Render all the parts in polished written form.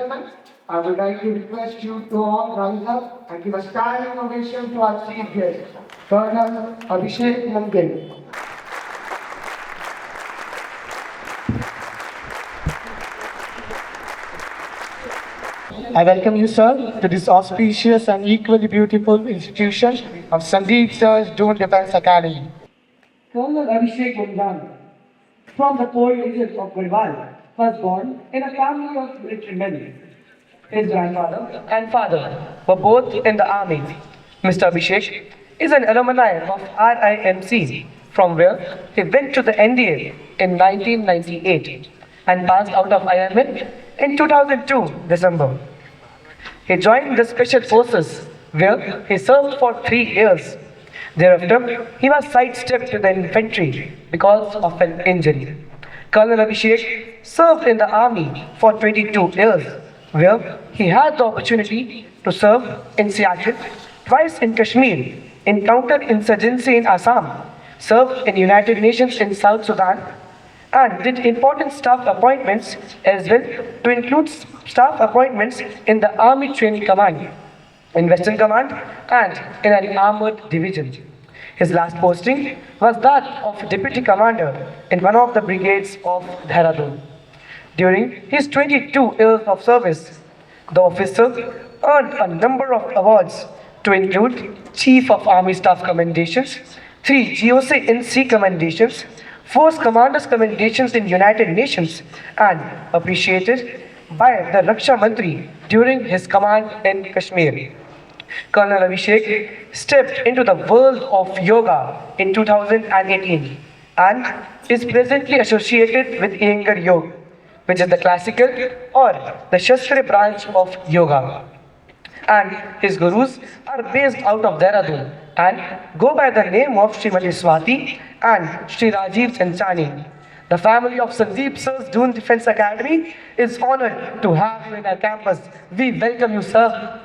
gentlemen, I would like to request you to all rise up and give a standing ovation to our chief guest, Colonel Abhishek Mangal. I welcome you, sir, to this auspicious and equally beautiful institution of Sandeep Sir's Doon Defense Academy. Colonel Abhishek Bundan, from the poor village of Gurwal, was born in a family of military men. His grandfather and father were both in the army. Mr. Abhishek is an alumni of RIMC, from where he went to the NDA in 1998 and passed out of IMN in 2002 December. He joined the Special Forces, where he served for 3 years. Thereafter, he was sidestepped to the infantry because of an injury. Colonel Abhishek served in the army for 22 years, where he had the opportunity to serve in Siachen, twice in Kashmir, in counter-insurgency in Assam, served in United Nations in South Sudan, and did important staff appointments as well, to include staff appointments in the Army Training Command, in Western Command, and in an armored division. His last posting was that of Deputy Commander in one of the brigades of Dehradun. During his 22 years of service, the officer earned a number of awards, to include Chief of Army Staff Commendations, 3 GOC-NC Commendations, Force Commanders Commendations in United Nations, and appreciated by the Raksha Mantri during his command in Kashmir. Colonel Abhishek stepped into the world of yoga in 2018 and is presently associated with Iyengar Yoga, which is the classical or the Shastra branch of yoga. And his gurus are based out of Dehradun and go by the name of Srimati Swati and Sri Rajiv Chanchani. The family of Sandeep Sir's Doon Defense Academy is honored to have you in our campus. We welcome you, sir.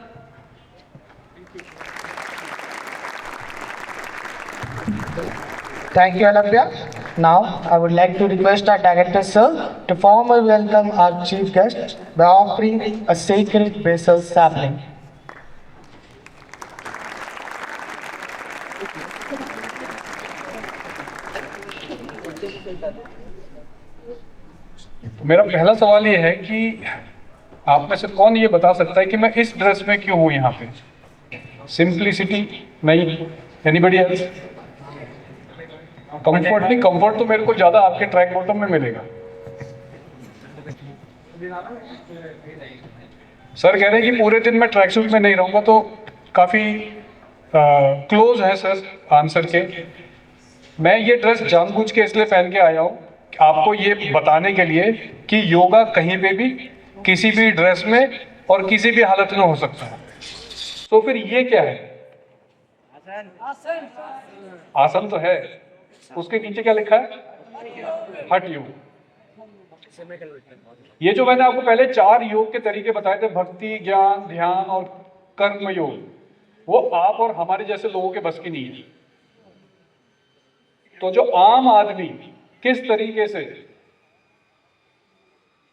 Thank you, Alabya. Now, I would like to request our director, sir, to formally welcome our chief guest by offering a sacred basil sapling. मेरा पहला सवाल ये है कि आप में से कौन ये बता सकता है कि मैं इस ड्रेस में क्यों हूँ यहाँ पे? सिंप्लिसिटी नहीं? Anybody else? कंफर्ट नहीं? कंफर्ट तो मेरे को ज़्यादा आपके ट्रैक बॉटम में मिलेगा। सर कह रहे हैं कि पूरे दिन मैं ट्रैक सूट में नहीं रहूँगा, तो काफ़ी क्लोज है सर आंसर के। मैं ये ड्रेस जानबूझ के इसलिए पहन के आया हूँ आपको ये बताने के लिए कि योगा कहीं पे भी, किसी भी ड्रेस में और किसी भी हालत में हो सकता है। तो फिर ये क्या है? आसन। आसन तो है, उसके नीचे क्या लिखा है? हठ योग। ये जो मैंने आपको पहले 4 योग के तरीके बताए थे, भक्ति, ज्ञान, ध्यान और कर्म योग, वो आप और हमारे जैसे लोगों के बस की नहीं है। तो जो आम आदमी किस तरीके से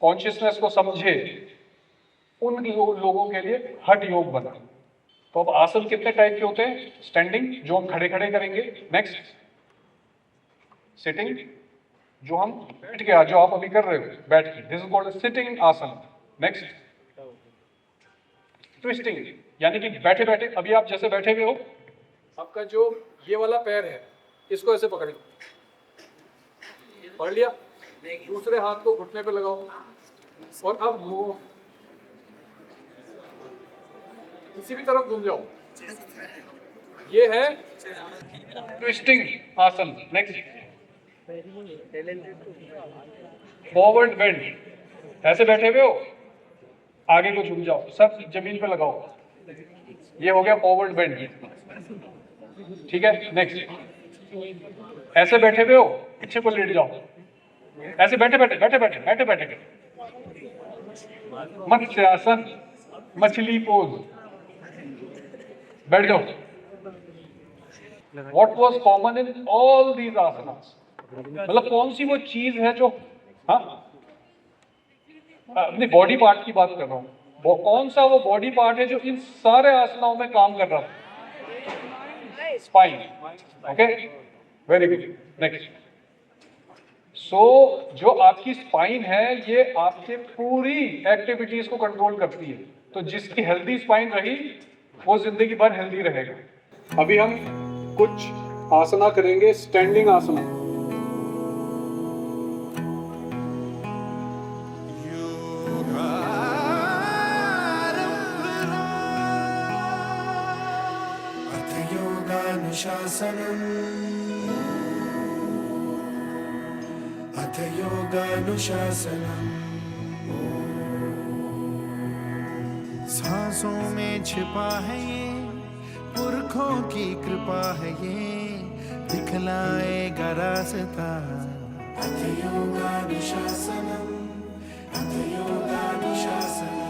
कॉन्शियसनेस को समझे, उन लोगों के लिए हठ योग बना। तो अब आसन कितने टाइप के होते हैं? स्टैंडिंग, जो हम खड़े खड़े करेंगे। नेक्स्ट, सिटिंग, जो हम बैठ के, जो आप अभी कर रहे हो बैठ के, दिस इज कॉल्ड सिटिंग आसन। नेक्स्ट, ट्विस्टिंग, यानी कि बैठे बैठे, अभी आप जैसे बैठे हुए हो, आपका जो ये वाला पैर है इसको ऐसे पकड़ लो, पकड़ लिया, दूसरे हाथ को घुटने पे लगाओ और अब वो किसी भी तरफ घूम जाओ। ये है ट्विस्टिंग आसन। नेक्स्ट, फॉरवर्ड बेंड, ऐसे बैठे हुए हो, आगे को झुक जाओ, सब जमीन पे लगाओ, ये हो गया फॉरवर्ड बेंड। ठीक है, नेक्स्ट, ऐसे बैठे हुए हो, पीछे को लेट जाओ, ऐसे बैठे बैठे बैठे बैठे बैठे बैठे मत्स्यासन, मछली पोज, बैठ जाओ। What was common in all these asanas? मतलब कौन सी वो चीज है जो, हाँ, अपनी बॉडी पार्ट की बात कर रहा हूँ, वो कौन सा वो बॉडी पार्ट है जो इन सारे आसनाओं में काम कर रहा है? Spine. Okay, very good. Next. So जो आपकी स्पाइन है ये आपके पूरी एक्टिविटीज को कंट्रोल करती है। तो जिसकी हेल्दी स्पाइन रही वो जिंदगी भर हेल्दी रहेगा। अभी हम कुछ आसना करेंगे, स्टैंडिंग आसना। अथ योगानुशासनम् अथ योगानुशासनम् सांसों में छिपा है ये, पुरखों की कृपा है ये, दिखलाएगा रास्ता। अथ योगानुशासनम् अथ योगानुशासनम्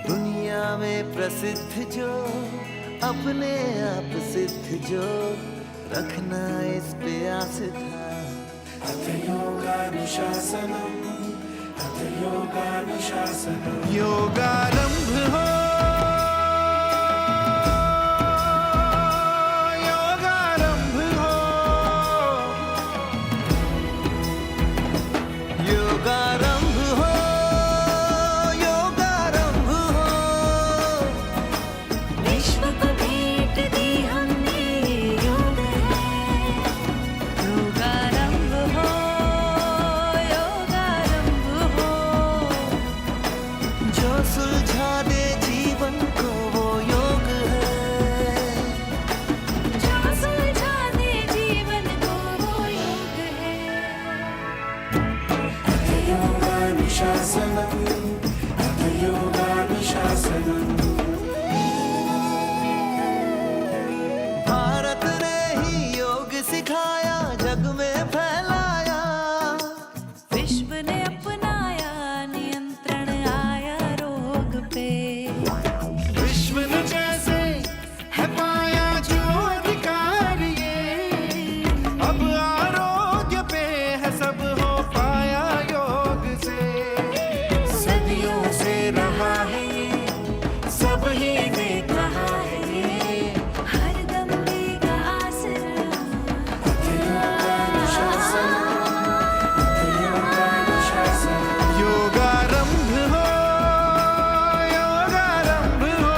दुनिया में प्रसिद्ध जो, अपने आप सिद्ध जो, रखना इस पे आस्था। अथ योगानुशासनम् अथ योगानुशासनम् योगारंभ हो, योगारंभ हो, योगारंभ हो, योगारंभ हो। विश्व को भेंट दी हमने ये योग है। योगारंभ हो, योगारंभ हो, जो सुलझा दे जीवन को वो योग है। जो सुलझा दे जीवन को वो योग है। अथ योगानुशासनम् अथ योगानुशासनम् भारत ने ही योग सिखाया, जग में फैलाया। विश्व ने अपनाया, नियंत्रण आया रोग पे। विश्व ने जैसे है पाया जो अधिकार ये, अब आरोग्य पे है सब हो पाया योग से। सदियों से रहा है ये, सब ही ने कहा है ये। हरदम देगा आसरा। अथ योगानुशासनम् अथ योगानुशासनम् योगारंभ हो, योगारंभ हो।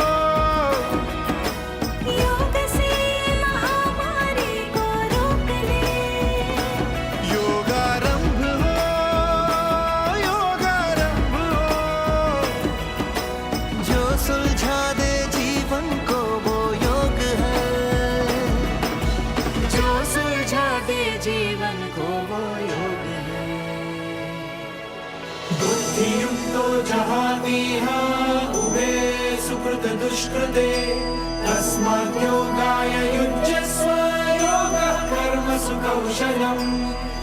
योग से महामारी को रोक ले। योगारंभ हो, योगारंभ हो। जो सुलझा दे जीवन को वो योग है। जो सुलझा दे जीवन को वो योग है। बुद्धियुक्तो जहातीह उभे सुकृत दुष्कृते, तस्मात् योगाय युज्यस्व। योगः कर्मसु कौशलम्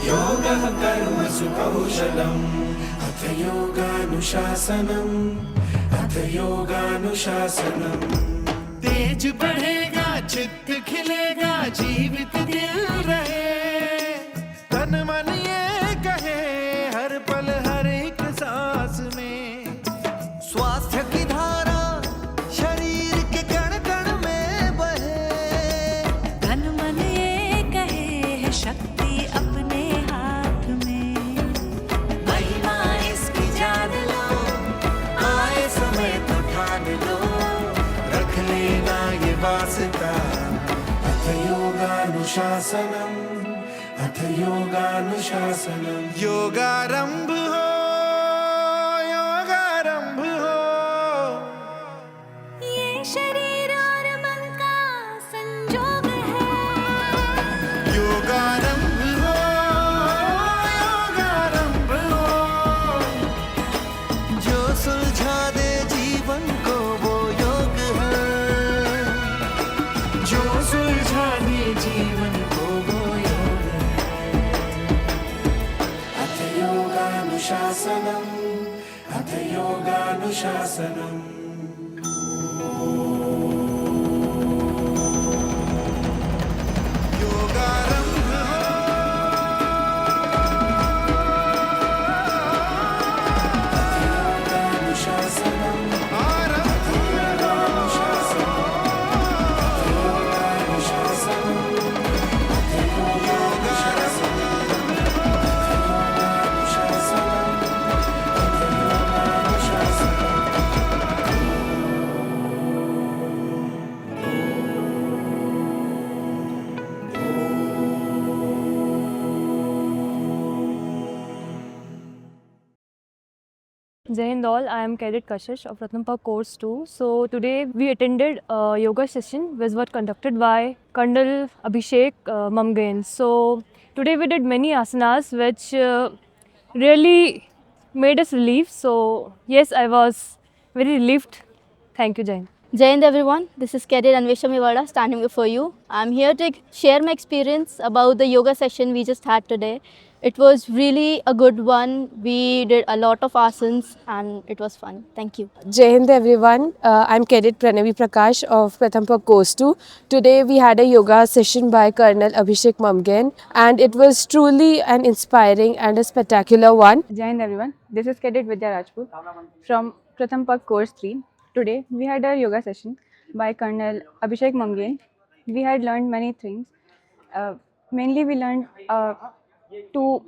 योगः कर्मसु कौशलम् अथ योगानुशासनम् अथ योगानुशासनम् तेज बढ़ेगा, चित्त खिलेगा, जीवित दिल रहे। तन मन ये कहे हर पल हर एक सांस में। स्वास्थ्य की धारा शरीर के कण कण में बहे। तन मन ये कहे है शक्ति अपने हाथ में। महिमा इसकी जान लो, आए समय तो ठान लो, रख लेना ये वास्ता। अथ योगानुशासनम् अथ योगानुशासनम् योगारंभ हो, योगारंभ हो। ये शरीर और मन का संजोग है। योगारंभ हो, योगारंभ हो। जो सुलझा दे जीवन को वो योग है। जो सुलझा दे जीवन को वो योग है। अथ योगानुशासनम् अथ योगानुशासनम् योगारंभ हो, Jai Hind all, I am Cadet Kashish of Ratnampa Course 2. So today we attended a yoga session which was conducted by Colonel Abhishek Mamgain. So today we did many asanas which really made us relieved. So yes, I was very relieved. Thank you, Jai Hind. Jai Hind everyone, this is Cadet Anvesha Mewada standing before you. I'm here to share my experience about the yoga session we just had today. It was really a good one. We did a lot of asanas and it was fun. Thank you. Jai Hind everyone, I'm Cadet Pranavi Prakash of Prathampur Course 2. Today we had a yoga session by Colonel Abhishek Mamgain and it was truly an inspiring and a spectacular one. Jai Hind everyone, this is Cadet Vidya Rajput from Prathampur Course 3. Today we had a yoga session by Colonel Abhishek Mamgain. We had learned many things. Mainly we learned to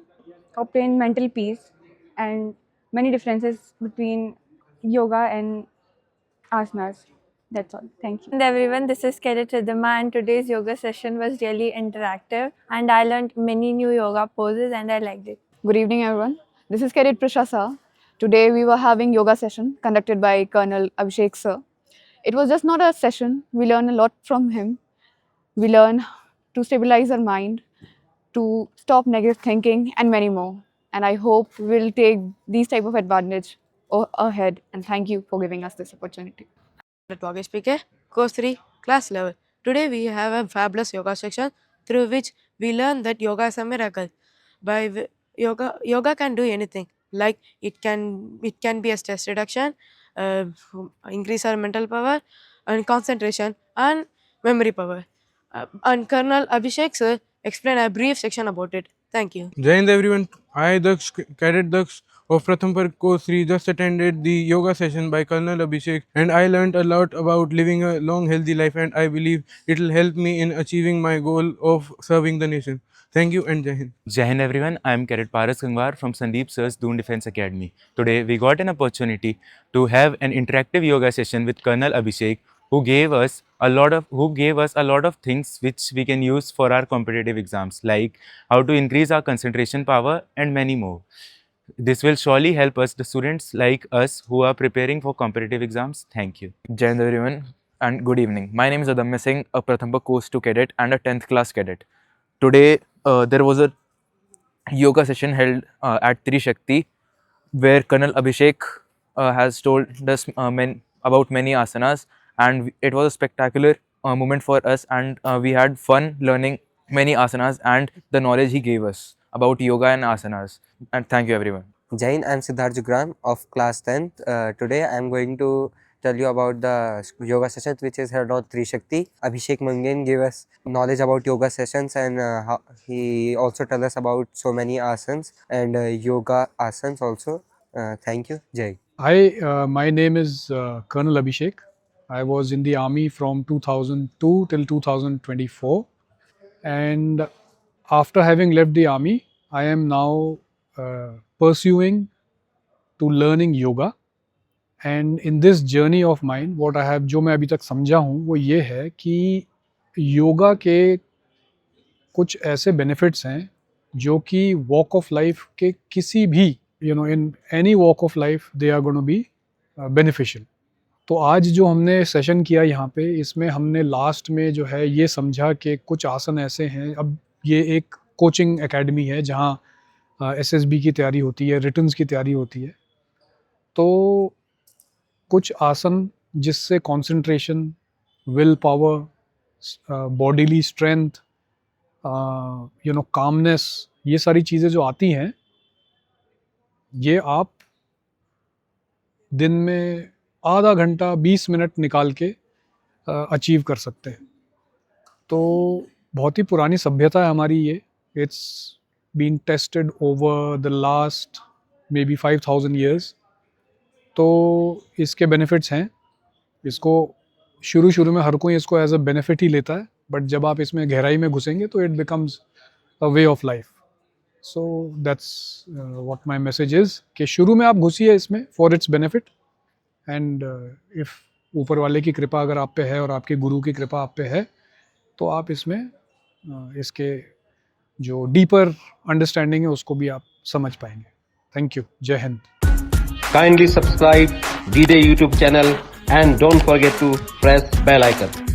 obtain mental peace and many differences between yoga and asanas. That's all. Thank you. And everyone, this is Cadet Ridhima and today's yoga session was really interactive and I learned many new yoga poses and I liked it. Good evening, everyone. This is Cadet Prashasa. Today we were having yoga session conducted by Colonel Abhishek sir. It was just not a session. We learned a lot from him. We learned to stabilize our mind, to stop negative thinking, and many more. And I hope we'll take these type of advantage ahead. And thank you for giving us this opportunity. Vagesh PK, Course 3, Class Level. Today we have a fabulous yoga section through which we learn that yoga is a miracle. Yoga can do anything. Like it can be a stress reduction, increase our mental power, and concentration, and memory power. And Colonel Abhishek sir explained a brief section about it. Thank you. Jai Hind everyone, I Daksh, Cadet Daksh of Prathampur Course 3 just attended the yoga session by Colonel Abhishek and I learned a lot about living a long healthy life and I believe it will help me in achieving my goal of serving the nation. Thank you and Jai Hind. Jai Hind everyone, I am Cadet Paras Gangwar from Sandeep Sir's Doon Defence Academy. Today we got an opportunity to have an interactive yoga session with Colonel Abhishek who gave us a lot of things which we can use for our competitive exams, like how to increase our concentration power and many more. This will surely help us, the students like us who are preparing for competitive exams. Thank you. Jai Hind everyone and good evening. My name is Adamya Singh, a Prathampur Course 2 cadet and a 10th class cadet. Today there was a yoga session held at Trishakti where Colonel Abhishek has told us about many asanas and it was a spectacular moment for us and we had fun learning many asanas and the knowledge he gave us about yoga and asanas. And thank you everyone. Jai Hind, I am Siddharth Jugram of class 10th. Today I am going to tell you about the yoga session which is held on Trishakti. Abhishek Mamgain gave us knowledge about yoga sessions and he also told us about so many asanas and yoga asanas also. Thank you. Jai. Hi, my name is Colonel Abhishek. I was in the army from 2002 till 2024 and after having left the army, I am now pursuing to learning yoga. And in this journey of mine, what I have, जो मैं अभी तक समझा हूँ वो ये है कि योगा के कुछ ऐसे benefits हैं जो कि walk of life के किसी भी in any walk of life they are going to be beneficial. तो आज जो हमने सेशन किया यहाँ पे इसमें हमने लास्ट में जो है ये समझा कि कुछ आसन ऐसे हैं. अब ये एक कोचिंग एकेडमी है जहाँ SSB की तैयारी होती है, रिटन्स की तैयारी होती है. तो कुछ आसन जिससे concentration, will power, bodily strength, calmness, ये सारी चीज़ें जो आती हैं ये आप दिन में आधा घंटा 20 मिनट निकाल के अचीव कर सकते हैं. तो बहुत ही पुरानी सभ्यता है हमारी ये. It's been tested over the last maybe 5000 years. तो इसके बेनिफिट्स हैं. इसको शुरू में हर कोई इसको एज अ बेनिफिट ही लेता है, बट जब आप इसमें गहराई में घुसेंगे तो it becomes a way of life. So that's what my message is कि शुरू में आप घुसिए इसमें for its benefit. And if ऊपर वाले की कृपा अगर आप पे है और आपके गुरु की कृपा आप पे है तो आप इसमें इसके जो डीपर अंडरस्टैंडिंग है उसको भी आप समझ पाएंगे. Thank you. जय Hind. Kindly subscribe D-Day YouTube channel and don't forget to press bell icon.